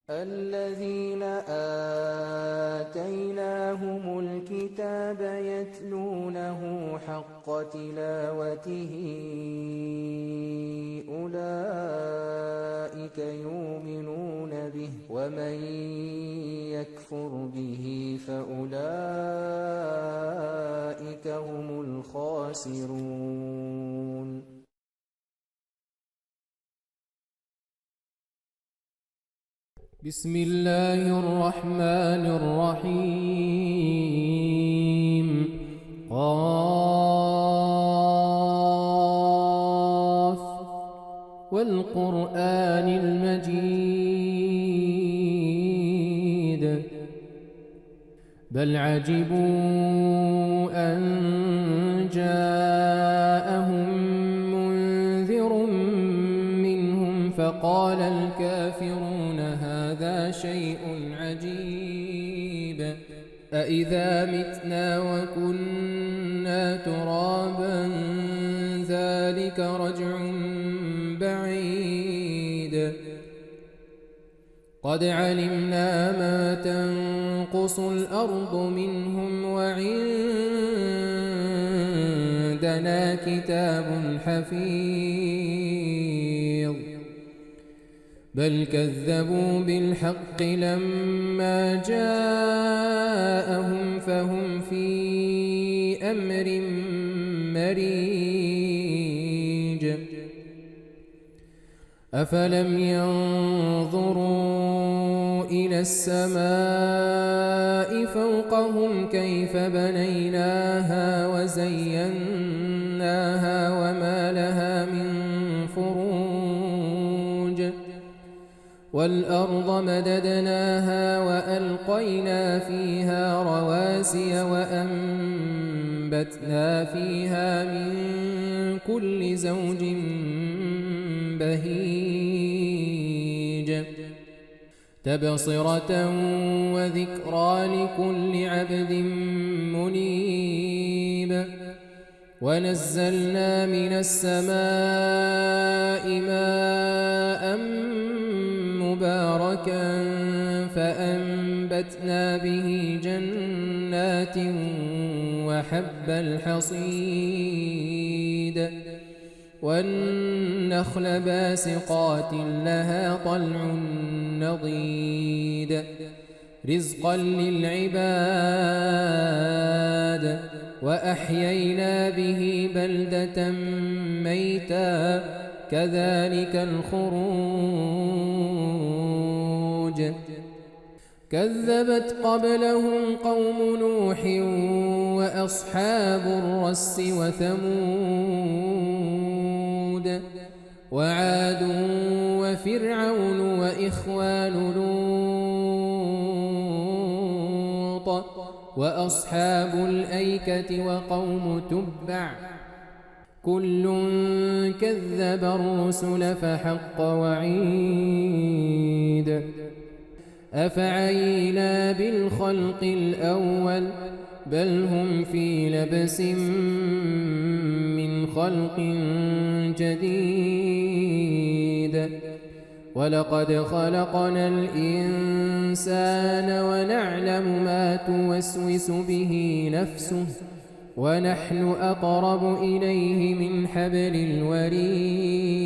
الذين آتيناهم الكتاب يتلونه حق تلاوته أولئك يؤمنون به ومن يكفر به فأولئك هم الخاسرون. بسم الله الرحمن الرحيم. قاف والقرآن المجيد بل عجبوا أن جاءهم منذر منهم فقال الكافرون هذا شيء عجيب أإذا متنا وكنا ترابا ذلك رجع بعيد قد علمنا ما تنقص الأرض منهم وعندنا كتاب حفيظ بل كذبوا بالحق لما جاءهم فهم في أمر مريج أفلم ينظروا إلى السماء فوقهم كيف بنيناها وزيناها وما لها من فروج والأرض مددناها وألقينا فيها رواسي وأنبتنا فيها من كل زوج بهيج تبصرة وذكرى لكل عبد منيب ونزلنا من السماء ماء مباركا فأنبتنا به جنات وحب الحصيد والنخل باسقات لها طلع نضيد رزقا للعباد وأحيينا به بلدة ميتا كذلك الخروج كذبت قبلهم قوم نوح وأصحاب الرس وثمود وعاد وفرعون وإخوان لوط وأصحاب الأيكة وقوم تبع كل كذب الرسل فحق وعيد أفعينا بالخلق الأول بل هم في لبس من خلق جديد ولقد خلقنا الإنسان ونعلم ما توسوس به نفسه ونحن أقرب إليه من حبل الوريد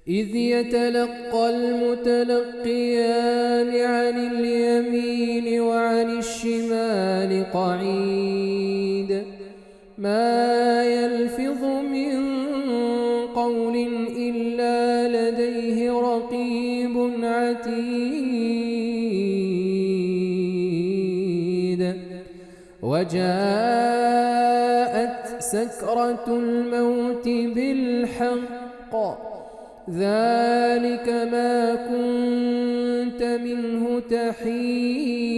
إذ يتلقى المتلقيان عن اليمين وعن الشمال قعيد ما يلفظ من قول إلا لديه رقيب عتيد وجاءت سكرة الموت بالحق ذلك ما كنت منه تحيد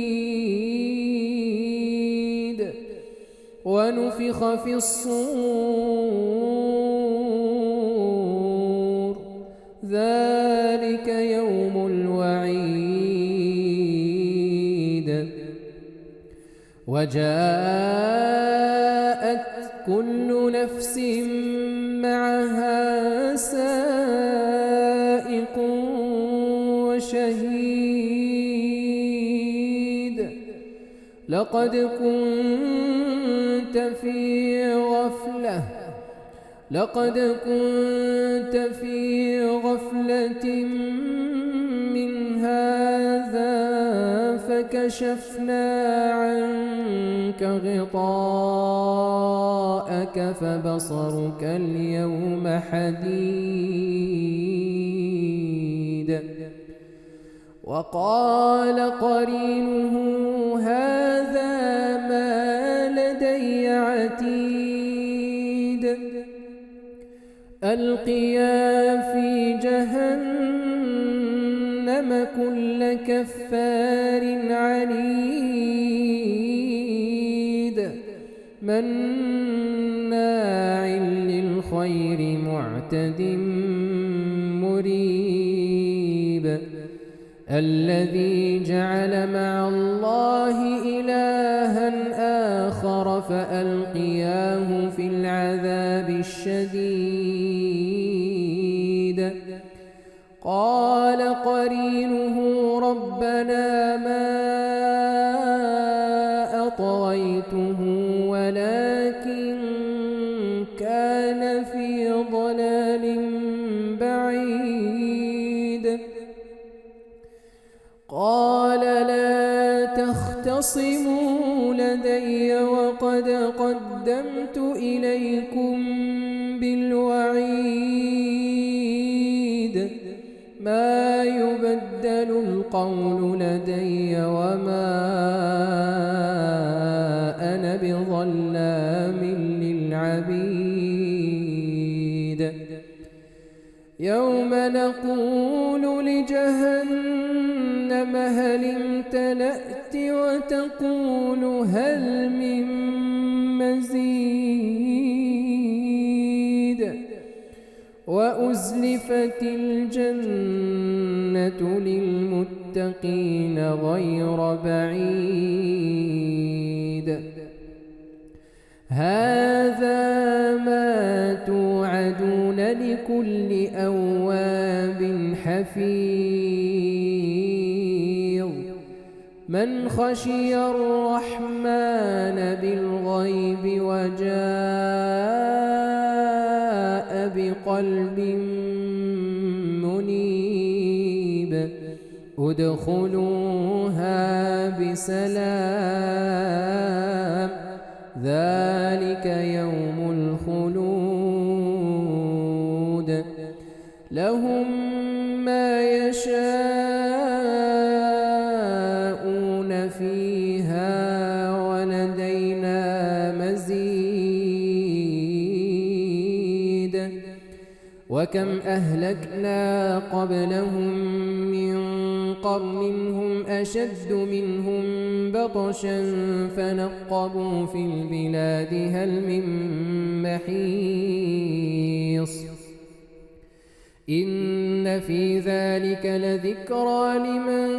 ونفخ في الصور ذلك يوم الوعيد وجاءت كل نفس معها سائق لقد كنت في غفلة من هذا فكشفنا عنك غطاءك فبصرك اليوم حديد. وقال قرينه هذا ما لدي عتيد. ألقيا في جهنم كل كفار عنيد مناع للخير معتد مريب. الذي جعل مع الله إلها آخر فألقياه في العذاب الشديد. قال قرينه ربنا ما أطغيته ولكن كان في ضلال بعيد. قال لا تختصموا لدي وقد قدمت إليكم بالوعيد. ما يبدل القول لدي وما أنا بظلام للعبيد. يوم نقول لجهنم هل امتلأت وتقول هل من مزيد. وأزلفت الجنة للمتقين غير بعيد. هذا ما توعدون لكل أواب حفيظ. من خشي الرحمن بالغيب وجاء بقلب منيب. ادخلوها بسلام ذلك يوم الخلود. لهم ما يشاءون فيها ولدينا مزيد. وكم أهلكنا قبلهم من قرن هم أشد منهم بطشا فنقبوا في البلاد هل من محيص. إن في ذلك لذكرى لمن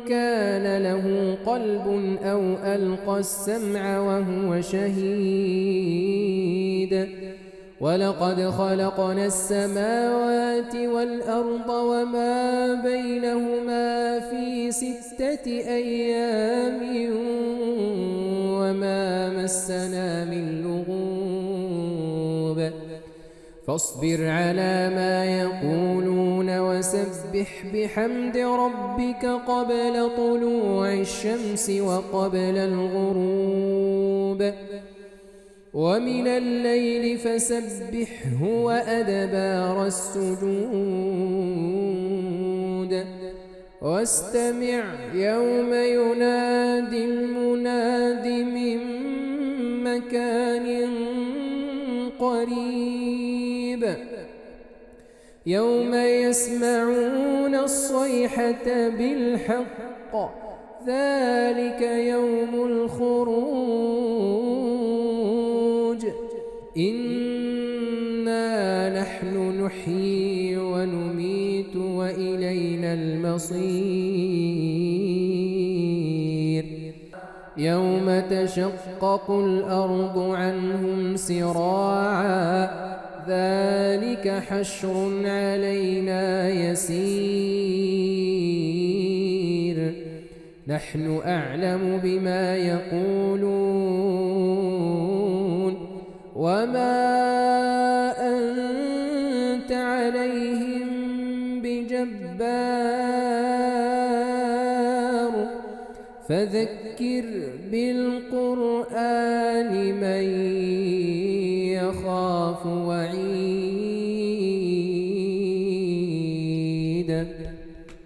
كان له قلب أو ألقى السمع وهو شهيد. ولقد خلقنا السماوات والأرض وما بينهما في 6 أيام وما مسنا من لغوب. فاصبر على ما يقولون وسبح بحمد ربك قبل طلوع الشمس وقبل الغروب. ومن الليل فسبحه وأدبار السجود. واستمع يوم ينادي المناد من مكان قريب. يوم يسمعون الصيحة بالحق ذلك يوم الخروج. إنا نحن نحيي ونميت وإلينا المصير. يوم تشقق الأرض عنهم سراعا ذلك حشر علينا يسير. نحن أعلم بما يقولون وما أنت عليهم بجبار فذكر بالقرآن من